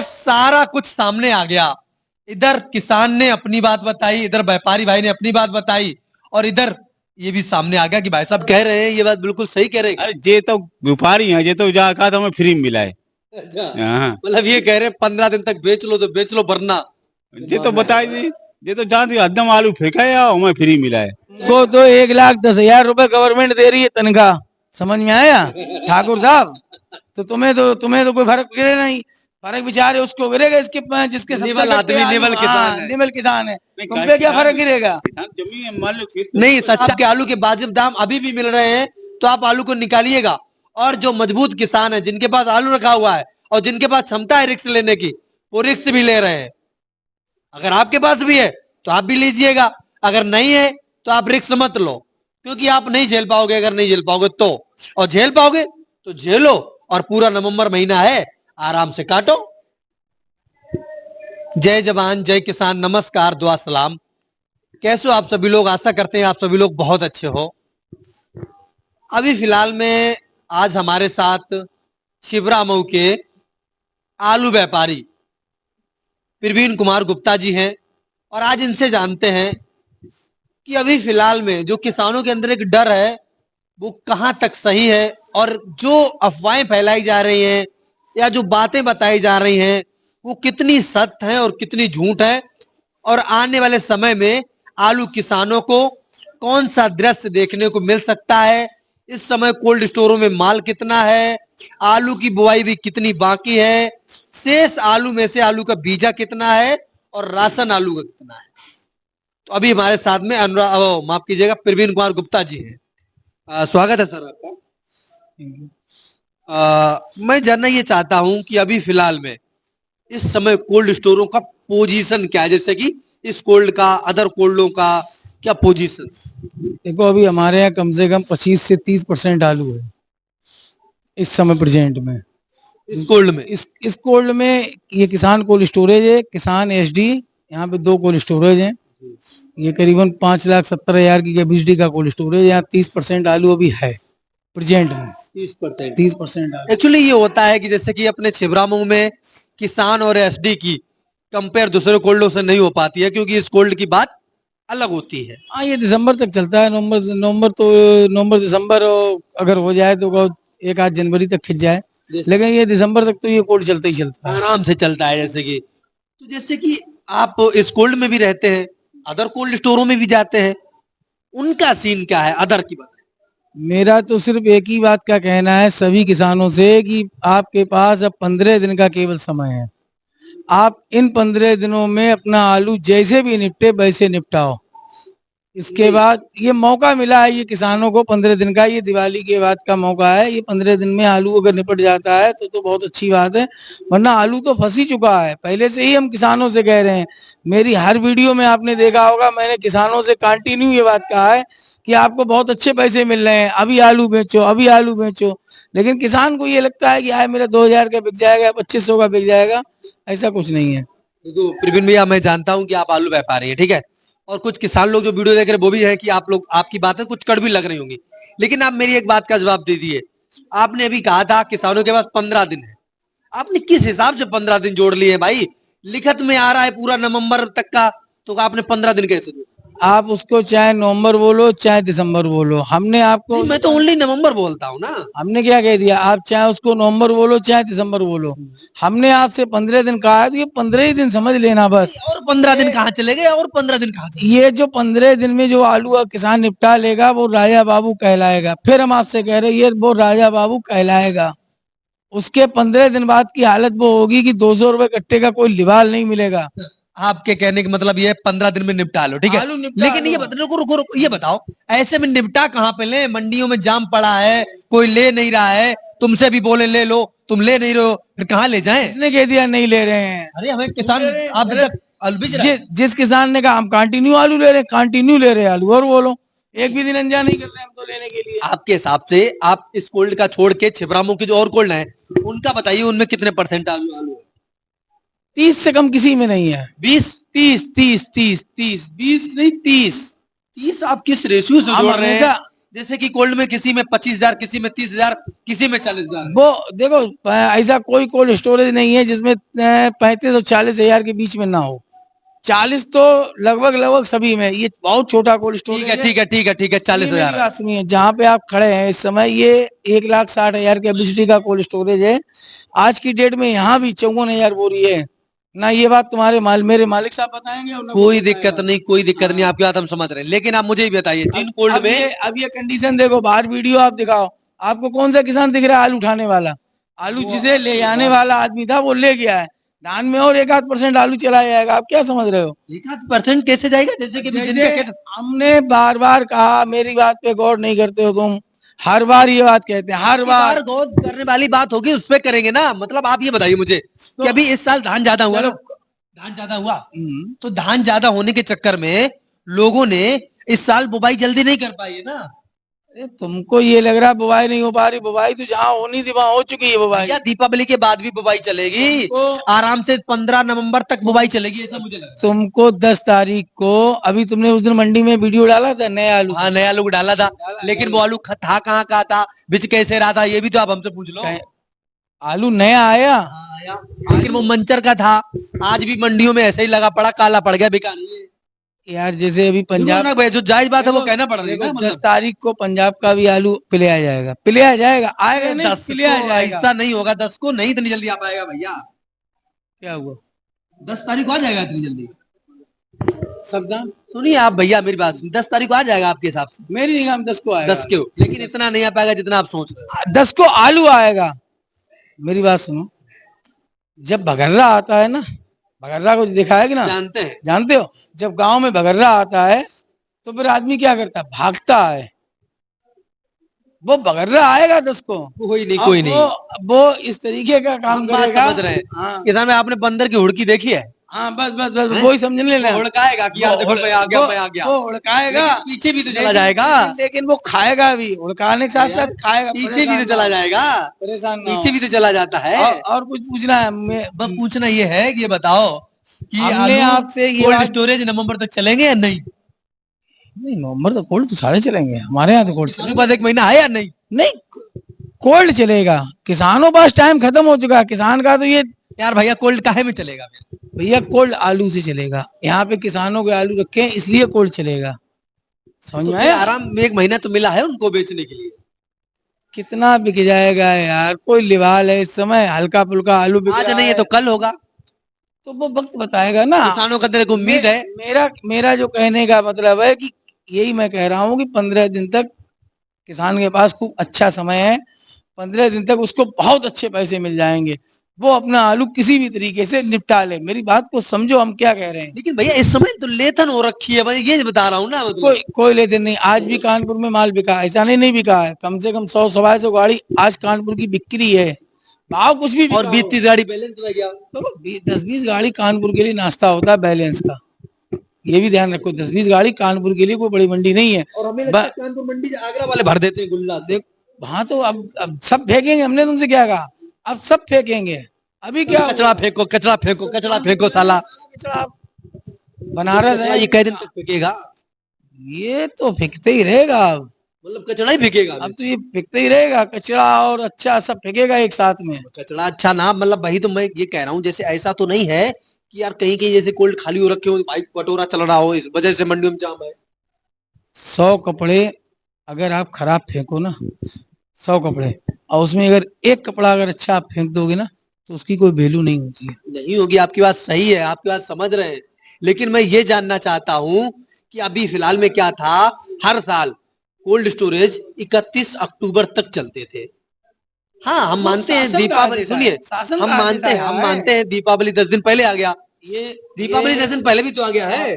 सारा कुछ सामने आ गया। इधर किसान ने अपनी बात बताई, इधर व्यापारी भाई ने अपनी बात बताई, और इधर ये भी सामने आ गया कि भाई साहब कह रहे हैं, ये बात बिल्कुल सही कह रहे हैं। अरे ये तो व्यापारी है, ये तो जा कहा था हमें फ्री में मिला है। अच्छा, हाँ, मतलब ये कह रहे हैं 15 दिन तक बेच लो तो बेच लो, वरना ये तो बताई दी, ये तो जानती हदम आलू फेंका है या हमें फ्री मिला है। वो तो 1,10,000 रुपए गवर्नमेंट दे रही है तनख्वाह, समझ में आया ठाकुर साहब? तो तुम्हें तो कोई फर्क गिरे नहीं, फर्क बेचारे उसको गिरेगा इसके जिसके नेवल आदमी, नेवल किसान है। नेवल किसान है, तुम पे क्या फर्क गिरेगा? जमीन मान लो खेत नहीं, सच्चा के आलू के वाजिब दाम अभी भी मिल रहे हैं, तो आप आलू को निकालिएगा। और जो मजबूत किसान है, जिनके पास आलू रखा हुआ है और जिनके पास क्षमता है रिस्क लेने की, वो रिस्क भी ले रहे हैं। अगर आपके पास भी है तो आप भी लीजिएगा, अगर नहीं है तो आप रिस्क मत लो, क्योंकि आप नहीं झेल पाओगे। अगर नहीं झेल पाओगे तो, और झेल पाओगे तो झेलो, और पूरा नवंबर महीना है, आराम से काटो। जय जवान जय किसान, नमस्कार, दुआ सलाम। कैसे हो आप सभी लोग? आशा करते हैं आप सभी लोग बहुत अच्छे हो। अभी फिलहाल में आज हमारे साथ छिबरामऊ के आलू व्यापारी प्रवीण कुमार गुप्ता जी हैं, और आज इनसे जानते हैं कि अभी फिलहाल में जो किसानों के अंदर एक डर है वो कहां तक सही है, और जो अफवाहें फैलाई जा रही हैं या जो बातें बताई जा रही हैं वो कितनी सत्य है और कितनी झूठ है, और आने वाले समय में आलू किसानों को कौन सा दृश्य देखने को मिल सकता है। इस समय कोल्ड स्टोरों में माल कितना है, आलू की बुआई भी कितनी बाकी है, शेष आलू में से आलू का बीजा कितना है, और राशन आलू का कितना है। तो अभी हमारे साथ में अनुराग, माफ कीजिएगा, प्रवीण कुमार गुप्ता जी हैं। स्वागत है सर आपका। मैं जानना ये चाहता हूं कि अभी फिलहाल में इस समय कोल्ड स्टोरों का पोजीशन क्या है, जैसे कि इस कोल्ड का, अदर कोल्डों का क्या पोजीशन? देखो अभी हमारे यहाँ कम से कम 25 से 30% आलू है इस समय प्रेजेंट में। इस कोल्ड में, इस कोल्ड में ये किसान कोल्ड स्टोरेज है, किसान एसडी, यहाँ पे 2 कोल्ड स्टोरेज हैं। ये करीबन 5,70,000 की कैपेसिटी का कोल्ड स्टोरेज। यहाँ 30% आलू अभी है प्रेजेंट में। 30% आलू। एक्चुअली ये होता है कि जैसे कि अपने छिबरामऊ में किसान और एसडी की कंपेयर दूसरे कोल्डों से नहीं हो पाती है, क्योंकि इस कोल्ड की बात अलग होती है। हाँ, ये दिसंबर तक चलता है, नवंबर दिसंबर, अगर हो जाए तो 1-8 जनवरी तक खिंच जाए, लेकिन ये दिसंबर तक तो ये कोल्ड चलता ही चलता है, आराम से चलता है। जैसे कि आप इस कोल्ड में भी रहते हैं, अदर कोल्ड स्टोरों में भी जाते हैं, उनका सीन क्या है अदर की बात? मेरा तो सिर्फ एक ही बात का कहना है सभी किसानों से कि आपके पास अब 15 दिन का केवल समय है। आप इन 15 दिनों में अपना आलू जैसे भी निपटे वैसे निपटाओ। इसके बाद ये मौका मिला है, ये किसानों को 15 दिन का, ये दिवाली के बाद का मौका है। ये 15 दिन में आलू अगर निपट जाता है तो बहुत अच्छी बात है, वरना आलू तो फंस ही चुका है। पहले से ही हम किसानों से कह रहे हैं, मेरी हर वीडियो में आपने देखा होगा, मैंने किसानों से कंटिन्यू ये बात कहा है कि आपको बहुत अच्छे पैसे मिल रहे हैं, अभी आलू बेचो, अभी आलू बेचो। लेकिन किसान को ये लगता है कि आए मेरा 2,000 का बिक जाएगा, 2,500 का बिक जाएगा। ऐसा कुछ नहीं है। देखो प्रवीण भैया, मैं जानता हूं कि आप आलू व्यापारी है, ठीक है, और कुछ किसान लोग जो वीडियो देख रहे हैं वो भी है कि आप लोग, आपकी बातें कुछ कड़वी लग रही होंगी, लेकिन आप मेरी एक बात का जवाब दे दिए। आपने अभी कहा था किसानों के पास 15 दिन है, आपने किस हिसाब से 15 दिन जोड़ लिए भाई? लिखत में आ रहा है पूरा नवंबर तक का, तो आपने 15 दिन कैसे जोड़ा? आप उसको चाहे नवंबर बोलो चाहे दिसंबर बोलो, हमने आपको, मैं तो ओनली नवंबर बोलता हूँ ना। हमने क्या कह दिया? आप चाहे उसको नवंबर बोलो चाहे दिसंबर बोलो, हमने आपसे 15 दिन कहा है, तो ये 15 ही दिन समझ लेना बस। और 15 दिन कहाँ चले गए? और 15 दिन कहाँ चले? ये जो 15 दिन में जो आलू किसान निपटा लेगा वो राजा बाबू कहलाएगा। फिर हम आपसे कह रहे हैं, ये वो राजा बाबू कहलाएगा। उसके 15 दिन बाद की हालत वो होगी कि 200 रुपए कट्टे का कोई लिवाल नहीं मिलेगा। आपके कहने का मतलब ये 15 दिन में निपटा लो, ठीक है, लेकिन ये रुको, ये बताओ, ऐसे में निपटा कहाँ पे ले? मंडियों में जाम पड़ा है, कोई ले नहीं रहा है, तुमसे भी बोले ले लो, तुम ले नहीं रहे हो, फिर कहाँ ले जाएं? किसने कह दिया नहीं ले रहे हैं? अरे हमें किसान, आप जिस किसान ने कहा हम कंटिन्यू आलू ले रहे हैं, कंटिन्यू ले रहे हैं आलू, और बोलो एक भी दिन अनजान नहीं कर रहे हम तो लेने के लिए। आपके हिसाब से आप इस कोल्ड का छोड़ के छिबरामऊ के जो और कोल्ड है उनका बताइए, उनमें कितने % आलू है? 30 से कम किसी में नहीं है। 20, 30 नहीं 30। 30 आप किस रेशियो से जोड़ रहे हैं? जैसे कि कोल्ड में किसी में 25,000, किसी में 30,000, किसी में 40,000। वो देखो ऐसा कोई कोल्ड स्टोरेज नहीं है जिसमें 35 और 40 हजार के बीच में ना हो। 40 तो लगभग सभी में। ये बहुत छोटा कोल्ड स्टोरेज ठीक है, ठीक है, ठीक है, ठीक है, 40,000। बात सुनिए, जहाँ पे आप खड़े हैं इस समय ये 1,60,000 कैपेसिटी का कोल्ड स्टोरेज है। आज की डेट में यहाँ भी 54,000 बोरी है ना। ये बात तुम्हारे मेरे मालिक साहब बताएंगे और ना कोई दिक्कत नहीं, कोई दिक्कत नहीं, आपकी बात हम समझ रहे हैं। लेकिन आप मुझे ये बताइए, जिन कोल्ड में अब ये कंडीशन देखो, बाहर वीडियो आप दिखाओ, आपको कौन सा किसान दिख रहा है आलू उठाने वाला? आलू जिसे ले जाने वाला आदमी था वो ले गया है। धान में और 1-8% आलू चला जाएगा। आप क्या समझ रहे हो? 1% कैसे जाएगा? जैसे कि जैसे हमने बार बार कहा, मेरी बात पे गौर नहीं करते हो तुम। हर बार ये बात कहते हैं, हर बार गौर करने वाली बात होगी, उस पे करेंगे ना। मतलब आप ये बताइए मुझे कि अभी इस साल धान ज्यादा हुआ ना? धान ज्यादा हुआ तो धान ज्यादा होने के चक्कर में लोगों ने इस साल बुवाई जल्दी नहीं कर पाई है ना। तुमको ये लग रहा है बुवाई नहीं हो पा रही? बुवाई तो जहाँ होनी थी वहां हो चुकी है बुवाई। या दीपावली के बाद भी बुवाई चलेगी, आराम से 15 नवंबर तक बुवाई चलेगी, ऐसा मुझे लग रहा है। तुमको 10 तारीख को, अभी तुमने उस दिन मंडी में वीडियो डाला था नया आलू। हाँ, नया आलू डाला था, लेकिन वो आलू था कहाँ का था, बिच कैसे रहा था, ये भी तो आप हमसे पूछ लो। आलू नया आया, लेकिन वो मंचर का था। आज भी मंडियों में ऐसे ही लगा पड़ा, काला पड़ गया, बिका नहीं है यार। जैसे अभी पंजाब, जो जायज बात है वो कहना पड़ रहा है। 10 तारीख को पंजाब का भी आलू पिलाया जाएगा। पिलाया जाएगा, आएगा नहीं, 10 पिलाया जाएगा। ऐसा नहीं होगा, 10 को नहीं, इतनी जल्दी आ पाएगा भैया। क्या हुआ? 10 तारीख को आ जाएगा इतनी जल्दी? सब दाम सुनिए आप भैया, मेरी बात सुनिए, 10 तारीख को आ जाएगा आपके हिसाब से? मेरी निगाह में 10 को आएगा। 10 क्यों? लेकिन इतना नहीं आ पाएगा जितना आप सोच रहे हैं। 10 को आलू आएगा। मेरी बात सुनो, जब भगर्रा आता है ना, भगर्रा को देखा है कि ना? जानते हैं, जानते हो? जब गांव में भगर्रा आता है तो फिर आदमी क्या करता है? भागता है। वो भगर्रा आएगा 10 को। कोई नहीं, कोई नहीं, वो इस तरीके का काम करेगा। समझ रहे हैं। हाँ, किसान में आपने बंदर की हुड़की देखी है? हाँ, बस वही समझने लेना। हुड़काएगा कि यार देखो मैं आ गया, मैं आ गया। वो हुड़काएगा, पीछे भी तो चला जाएगा। लेकिन वो खाएगा भी, हुड़काने के साथ साथ खाएगा। पीछे भी तो चला जाएगा, परेशान ना हो। पीछे भी तो चला जाता है। और कुछ पूछना है? बस पूछना ये है कि ये बताओ कि हमने आपसे ये कोल्ड स्टोरेज नवंबर तक चलेंगे या नहीं? नहीं, नवंबर तक कोल्ड तो सारे चलेंगे हमारे यहाँ। तो कोल्ड उसके बाद 1 महीना है या नहीं? नहीं, कोल्ड चलेगा। किसानों पास टाइम खत्म हो चुका है। किसान का तो ये, यार भैया कोल्ड काहे में चलेगा? भैया कोल्ड आलू से चलेगा। यहाँ पे किसानों के आलू रखे हैं इसलिए कोल्ड चलेगा। समझ में आया? आराम में 1 महीना तो मिला है उनको बेचने के लिए। कितना बिक जाएगा यार? कोई लिवाल है इस समय? हल्का फुल्का आलू बिक आज रहा नहीं है तो कल होगा, तो वो वक्त बताएगा ना। किसानों का तेरे को उम्मीद है। मेरा जो कहने का मतलब है कि यही मैं कह रहा हूँ कि 15 दिन तक किसान के पास खूब अच्छा समय है। 15 दिन तक उसको बहुत अच्छे पैसे मिल जाएंगे। वो अपना आलू किसी भी तरीके से निपटा ले। मेरी बात को समझो, हम क्या कह रहे हैं। लेकिन भैया इस समय तो लेथन हो रखी है, मैं ये बता रहा हूँ ना। कोई लेते नहीं। आज भी कानपुर में माल बिका, ऐसा नहीं बिका है। कम से कम 100-125 गाड़ी आज कानपुर की बिक्री है। भाव कुछ भी, और 20-30 गाड़ी बैलेंस रह गया। तो 10-20 गाड़ी कानपुर के लिए नाश्ता होता है बैलेंस का। ये भी ध्यान रखो, 10-20 गाड़ी कानपुर के लिए कोई बड़ी मंडी नहीं है। और हमें लगता है कानपुर मंडी आगरा वाले भर देते हैं गुल्ला। देख वहां तो अब सब फेंकेंगे। हमने तुमसे क्या कहा? अब सब फेंकेंगे। अभी क्या? कचरा फेंको, कचरा फेंको, कचरा फेंको साला। कचरा बनारस है, ये कई दिन तक फेंकेगा? ये तो फेंकते ही रहेगा। अब मतलब कचरा ही फेंकेगा? अब तो ये फेंकते ही रहेगा, कचरा और अच्छा सब फेंकेगा एक साथ में। कचरा अच्छा ना, मतलब वही तो मैं ये कह रहा हूँ। जैसे ऐसा तो नहीं है कि यार कहीं कहीं जैसे कोल्ड खाली हो रखे हो, बाइक कटोरा चल रहा हो, इस वजह से मंडियों में जाम है। 100 कपड़े अगर आप खराब फेंको ना, 100 कपड़े, और उसमें अगर एक कपड़ा अगर अच्छा आप फेंक दोगे ना तो उसकी कोई वैल्यू नहीं होती है। नहीं होगी, आपकी बात सही है, आपकी बात समझ रहे हैं। लेकिन मैं ये जानना चाहता हूँ कि अभी फिलहाल में क्या था, हर साल कोल्ड स्टोरेज 31 अक्टूबर तक चलते थे। हाँ, हम मानते हैं दीपावली, सुनिए, हम मानते हैं दीपावली 10 दिन पहले आ गया। ये दीपावली 10 दिन पहले भी तो आ गया है।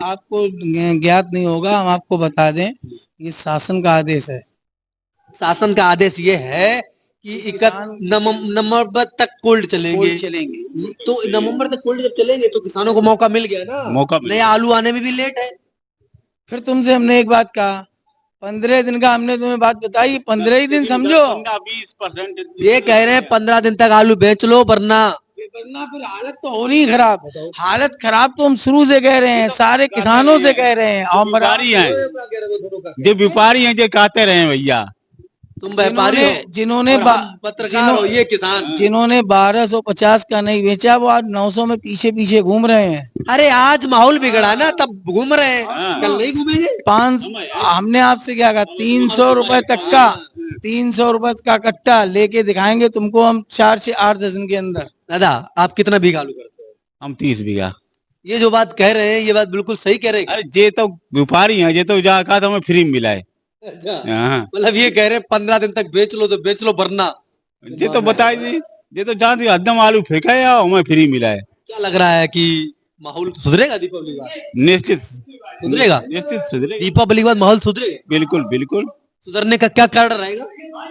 आपको ज्ञात नहीं होगा, हम आपको बता दें, ये शासन का आदेश है। शासन का आदेश ये है कि 31 नवंबर तक कोल्ड चलेंगे। तो नवंबर तक कोल्ड जब चलेंगे तो किसानों को मौका मिल गया ना। मौका नया आलू आने में भी लेट है। फिर तुमसे हमने एक बात कहा, 15 दिन का हमने तुम्हें बात बताई, 15 ही दिन समझो। 20% ये कह रहे हैं 15 दिन तक आलू बेच लो, वरना वरना फिर हालत तो हो रही खराब। हालत खराब तो हम शुरू से कह रहे हैं, सारे किसानों से कह रहे हैं। और व्यापारी हैं, जो व्यापारी हैं, जो कहते रहे हैं भैया। तुम व्यापारी हो, जिन्होंने और हम पत्रकार हो, ये किसान। जिन्होंने 1250 का नहीं बेचा वो आज 900 में पीछे पीछे घूम रहे हैं। अरे आज माहौल बिगड़ा ना, तब घूम रहे हैं, कल नहीं घूमेंगे। हमने आपसे क्या कहा, 300 रुपए तक का, 300 रुपए का कट्टा लेके दिखाएंगे तुमको हम 4 से 8 दर्जन के अंदर। दादा आप कितना बीघा आलू करते हो? हम 30 बीघा। ये जो बात कह रहे हैं ये बात बिल्कुल सही कह रहे हैं। अरे ये तो व्यापारी हैं, ये तो जा कहा था हमें फ्री में मिला है। अच्छा, हाँ। मतलब ये कह रहे हैं 15 दिन तक बेच लो तो बेच लो, वरना ये तो बताई दी, ये तो जानती हदम आलू फेंका है या हमें फ्री मिला है। क्या लग रहा है कि माहौल सुधरेगा दीपावली के बाद? निश्चित सुधरेगा, निश्चित सुधरेगा। दीपावली के बाद माहौल सुधरेगा। बिल्कुल बिल्कुल सुधरने का क्या कारण रहेगा?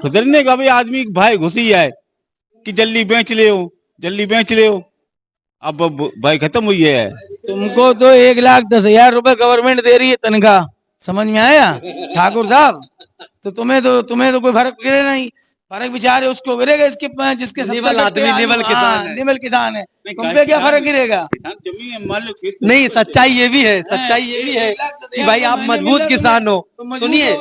सुधरने का भी आदमी भाई घुसी है कि जल्दी बेच ले हो, जल्दी बेच ले हो। अब भाई खत्म हुई है। तुमको तो 1,10,000 रुपए गवर्नमेंट दे रही है तनख्वाह, समझ में आया ठाकुर साहब? तो तुम्हें तो कोई फर्क गिरे नहीं। फर्क बेचारे उसको गिरेगा इसके जिसके निवल आदमी, निवल किसान है। निवल किसान है, तुम पे क्या फर्क गिरेगा? जमीन मान लो खेत नहीं, सच्चाई ये भी है, सच्चाई ये भी है कि भाई आप मजबूत किसान हो। सुनिए,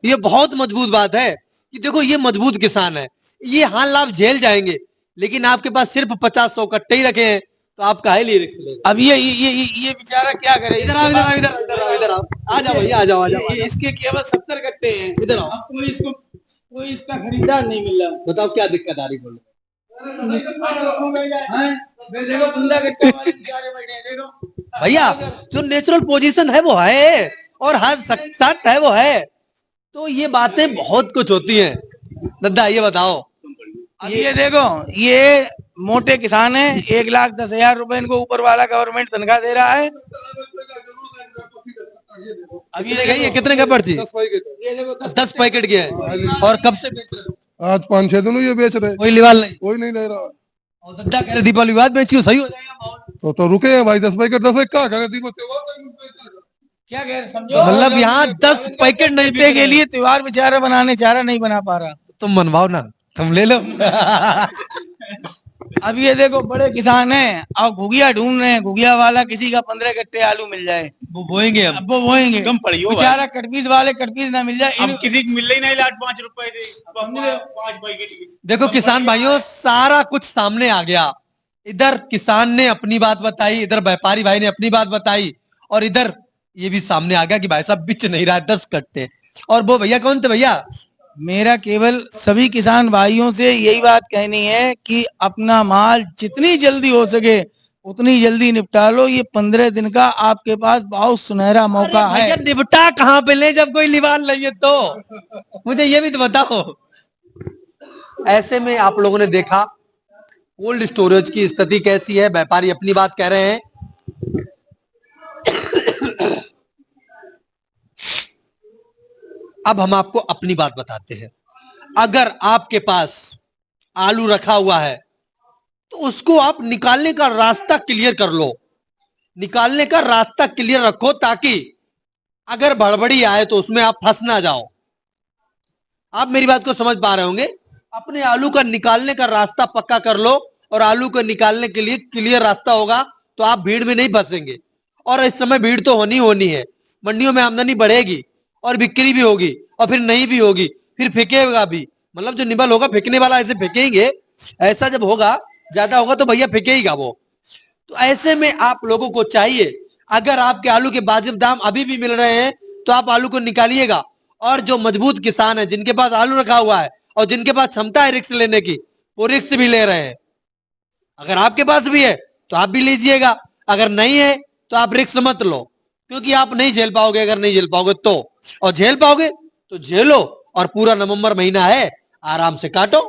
ये बहुत मजबूत बात है कि देखो ये मजबूत किसान है, ये हाल आप झेल जाएंगे, लेकिन आपके पास सिर्फ 50-100 कट्टे ही रखे हैं, तो आप काहे लिए रिस्क लेंगे? अब ये बेचारा क्या करे? इधर आओ, इधर आओ, इधर आओ, इधर आओ, आ जाओ भैया, आ जाओ, आ जाओ। इसके केवल 70 कट्टे हैं। इधर आओ। अब कोई इसका खरीदार नहीं मिल रहा। बताओ क्या दिक्कत आ रही, बोलो। देखो बंदा कट्टे वाले बेचारे बैठे हैं, देखो भैया जो नेचुरल पोजीशन है वो है, और हर सख्त है वो है, तो ये बातें बहुत कुछ होती हैं। दद्दा ये बताओ, अब ये देखो, ये मोटे किसान है, 1,10,000 रुपए इनको ऊपर वाला गवर्नमेंट तनख्वाह दे रहा है। अब ये कितने का पड़ती है? 10 पैकेट के है। और कब से बेच रहे हो? आज 5-6 दिन ये बेच रहे, कोई लिवाल नहीं? कोई नहीं ले रहा। और दद्दा कह रहे दीपावली बाद बेचियो, सही हो जाएगा माहौल। तो रुके हैं भाई, 10 पैकेट क्या करे क्या कह रहे समझो? मतलब यहाँ 10 पैकेट नहीं रुपए के लिए त्योहार बेचारा बनाने चाह नहीं बना पा रहा। तुम मनवाओ ना, तुम ले लो। अब ये देखो बड़े किसान हैं और घुगिया ढूंढ रहे हैं, घुगिया वाला किसी का 15 कट्टे आलू मिल जाए वो बोएंगे, अब वो बोएंगे। कम पड़ी हो बेचारा कटपीस वाले कटपीस ना मिल जाए। अब किसी को मिल ही नहीं 5 रुपए दे, 5 पैकेट। देखो किसान भाइयों, सारा कुछ सामने आ गया। इधर किसान ने अपनी बात बताई, इधर व्यापारी भाई ने अपनी बात बताई, और इधर ये भी सामने आ गया कि भाई साहब बिच नहीं रहा 10 कट्टे। और वो भैया कौन थे भैया? मेरा केवल सभी किसान भाइयों से यही बात कहनी है कि अपना माल जितनी जल्दी हो सके उतनी जल्दी निपटा लो। ये 15 दिन का आपके पास बहुत सुनहरा मौका है। निपटा कहाँ पे ले जब कोई लिवाल नहीं है? तो मुझे ये भी तो बताओ। ऐसे में आप लोगों ने देखा कोल्ड स्टोरेज की स्थिति कैसी है। व्यापारी अपनी बात कह रहे हैं, अब हम आपको अपनी बात बताते हैं। अगर आपके पास आलू रखा हुआ है तो उसको आप निकालने का रास्ता क्लियर कर लो, निकालने का रास्ता क्लियर रखो, ताकि अगर भड़बड़ी आए तो उसमें आप फंस ना जाओ। आप मेरी बात को समझ पा रहे होंगे। अपने आलू का निकालने का रास्ता पक्का कर लो, और आलू को निकालने के लिए क्लियर रास्ता होगा तो आप भीड़ में नहीं फंसेंगे। और इस समय भीड़ तो होनी है, मंडियों में आमदनी बढ़ेगी और बिक्री भी होगी, और फिर नहीं भी होगी, फिर फेंकेगा भी। मतलब जो निबल होगा फेंकने वाला ऐसे फेंकेंगे, ऐसा जब होगा ज्यादा होगा तो भैया फेंकेगा वो। तो ऐसे में आप लोगों को चाहिए, अगर आपके आलू के वाजिब दाम अभी भी मिल रहे हैं तो आप आलू को निकालिएगा। और जो मजबूत किसान है, जिनके पास आलू रखा हुआ है और जिनके पास क्षमता है रिस्क लेने की, वो रिस्क भी ले रहे हैं। अगर आपके पास भी है तो आप भी लीजिएगा, अगर नहीं है तो आप रिस्क मत लो, क्योंकि आप नहीं झेल पाओगे। अगर नहीं झेल पाओगे तो, और झेल पाओगे तो झेलो, और पूरा नवंबर महीना है, आराम से काटो।